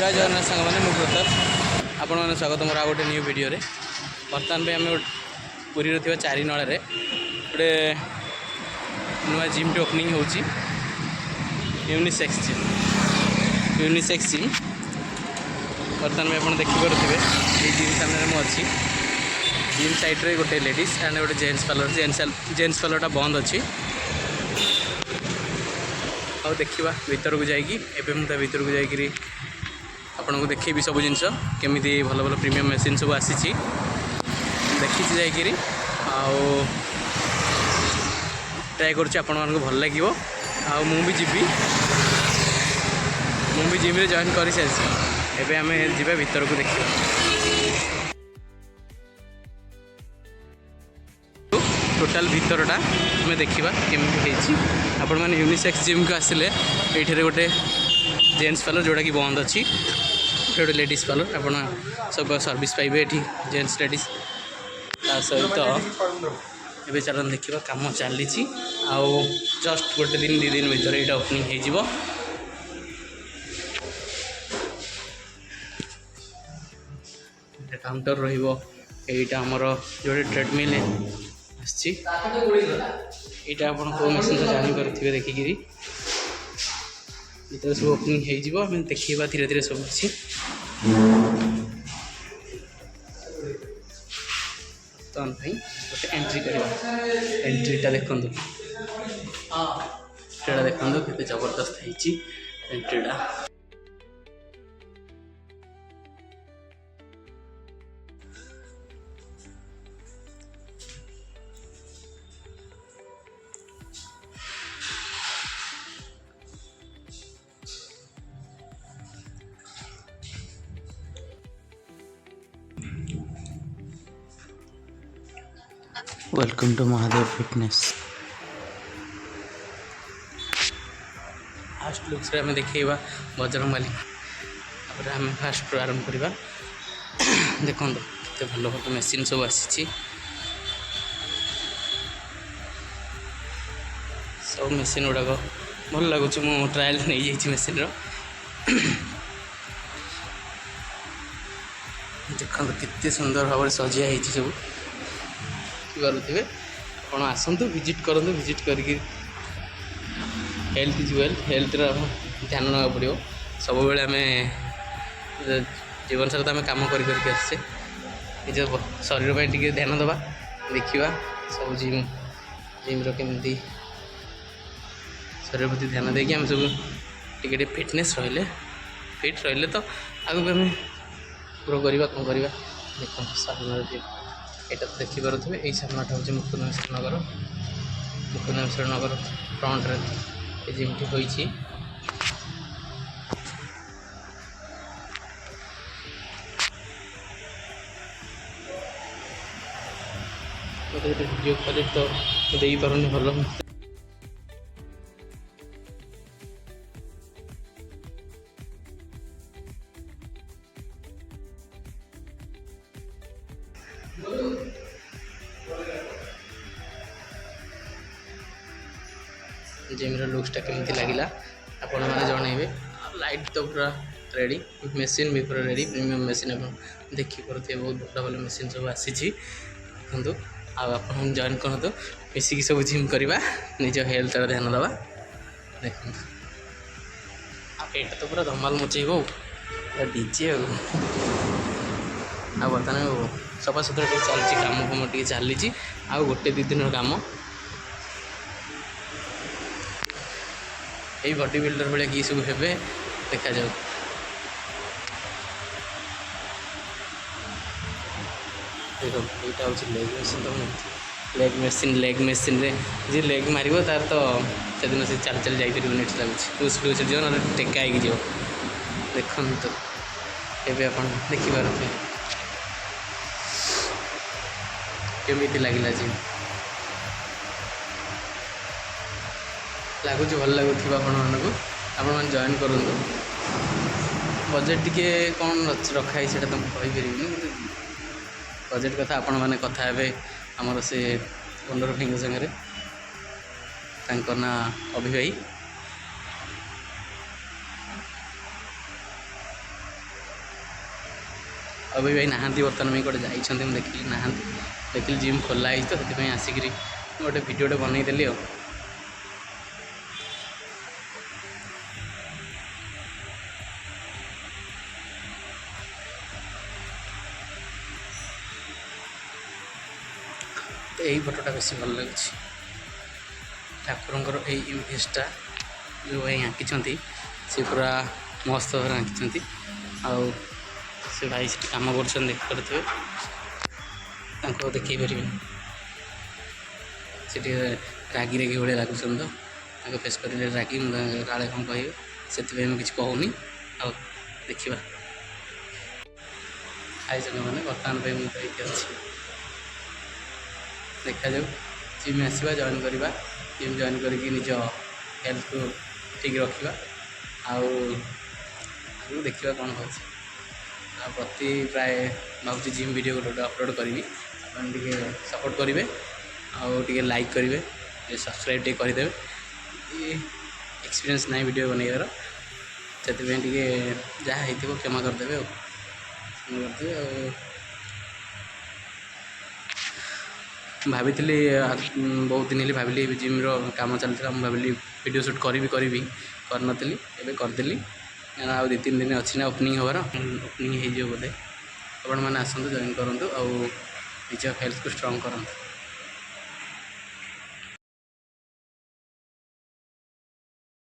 जय जगन्नाथ सांग मैंने प्रताप आपण मैंने स्वागत मोर आ गोटे न्यू वीडियो रे बर्तमान पे आम पुरी थी चारि नल गोटे नुआ जिम टे ओपनिंग हो यूनिसेक्स जिम बर्तमान में आप देखिपे ये जिम सामने मुझे जिम साइड गोटे लेडीज एंड गोटे जेन्ट्स पार्लर बंद अच्छी आउ देखा भीतर को जाकि मुझे भीतर को जाकि आपन को देखी सब जिन केमी भल भल प्रीमियम मेसीन सब आसी देखी जाकि ट्राए कर भल लगे मुझे जिम रे जॉइन कर सारी एवं आम जा भीतर को देखा टोटाल भीतरटा आम देखा केमी आपण मैंने यूनिसेक्स जिम को आसिले ये गोटे जेन्ट्स पार्लर जोटा कि बंद अच्छी गोटे लेडीज पार्लर आप सब सर्विस पाइबे ये जेन्ट्स लेडीज ता सहित ए चलन देखा कम चली जस्ट गोटे दिन 2 दिन भर यहाँ ओपनिंग हो काउंटर रहीटा जो ट्रेडमिल आईटा आप मेसीन जानीपारे देखिकी भर सब ओपनिंग हो देखा धीरे धीरे सब किसी गोटे एंट्री कर एंट्रीटा देखु देखु के जबरदस्त है एंट्रीटा welcome to Mahadev fitness. Fast looks आम देखा बजरंग बाली आम फास्ट आरंभ करवा देखो तो भल भल मेसीन सब आसी सब मेसीन गुड़ाक भल लगुच मु ट्रायल नहीं जाइए मेसीन देखो केते सुंदर भाव सजिया है सब पारे आप आसतु विजिट करूँ विजिट करके हेल्थ इज वेल्थ हेल्थ ध्यान ना पड़ो सब बेले आम जीवन सारा तो आम कम करके आसे निज शरीर पर टे ध्यान दबा देखा सब जिम केमती शरीर प्रति ध्यान देकी आम सब टे फिटनेस रहिले फिट रहिले तो आगे आम ग्रो करवा कौन करवा देखो सामने यहाँ तो देखिपे यही सामनाटा हूँ मुकुंदेश्वर नगर फ्रंट रे जिमटी होती वीडियो क्वालिटी तो दे पारुनी भल जिम लुक्सटा केमती लगिला आपण मैंने जनइबे लाइट तो पूरा रेडी मेसीन भी पूरा रेडी प्रीमियम मेसीन आप देखिपे बहुत भल भल मेसीन सब आसी देखु आप जॉइन करूँ मिसिकी सब जिम करवा निज हेल्थ ध्यान दवा देखो यहाँ तो पूरा धमाल मचेब डीजे आ बर्तमान सफा सुतरा टे चलती कम कम टे चली आ गोटे 2 दिन काम यही बॉडी बिल्डर भाया कि सब हे देखा जाऊ यहाँ हूँ लेग मेसीन लेग मेसीन रे जी लेग मार तार तो से दिन से चल चल जापर नेक्स्ट लगुच पुश पुश जो ना टेका हो देखो तो ये आप देखिपे केमी लगे जिम लगुच भल लगुवा आपण जॉइन करूँ बजेट टी कौन रखाई से तुम कहीपर बजेट कथा आपण मैंने कथा हे आमर से ओनर भाई संगे ना अभि भाई अभी भाई नहांती बर्तमान मुझे कौटे जाइए देखिली नहांती देखिली जिम खोला है तो से आसिक गोटे भिडियोटे बनईदेली आ तो यही फोटोटा बेस भल लगे ठाकुर इमेजटा जो भाई आँकी सी पूरा मस्त भाव आँकी आउ से भाई से कम कर देखिए देखी पारे से रागी रागी भाई लगुच तो फेस कर रागी काले कौन कह से किसी कहूनी आ देखा खाई मैंने बर्तमान मुझे अच्छी देखा जाऊ जिम आसवा जॉइन करवा जिम जॉइन करके निज हेल्थ को ठीक रखा आउ देखा कौन हो प्रति प्राय भावुँ जिम वीडियो गोटे अपलोड करी आपटे सपोर्ट करेंगे आउे लाइक करेंगे सब्सक्राइब टे करदे एक्सपीरियंस ना वीडियो बनइबार से जहाँ हो क्षमा करदे भाभी बहुत दिन भाविली जिम काम चलता भाविली वीडियो शूट करी करनली एवं करदेली आ 2-3 दिन अच्छी ना ओपनिंग हबार ओपनिंग हो बोधे आपण मैंने आसतु जॉइन करूँ और निज हेल्थ को स्ट्रंग करूँ।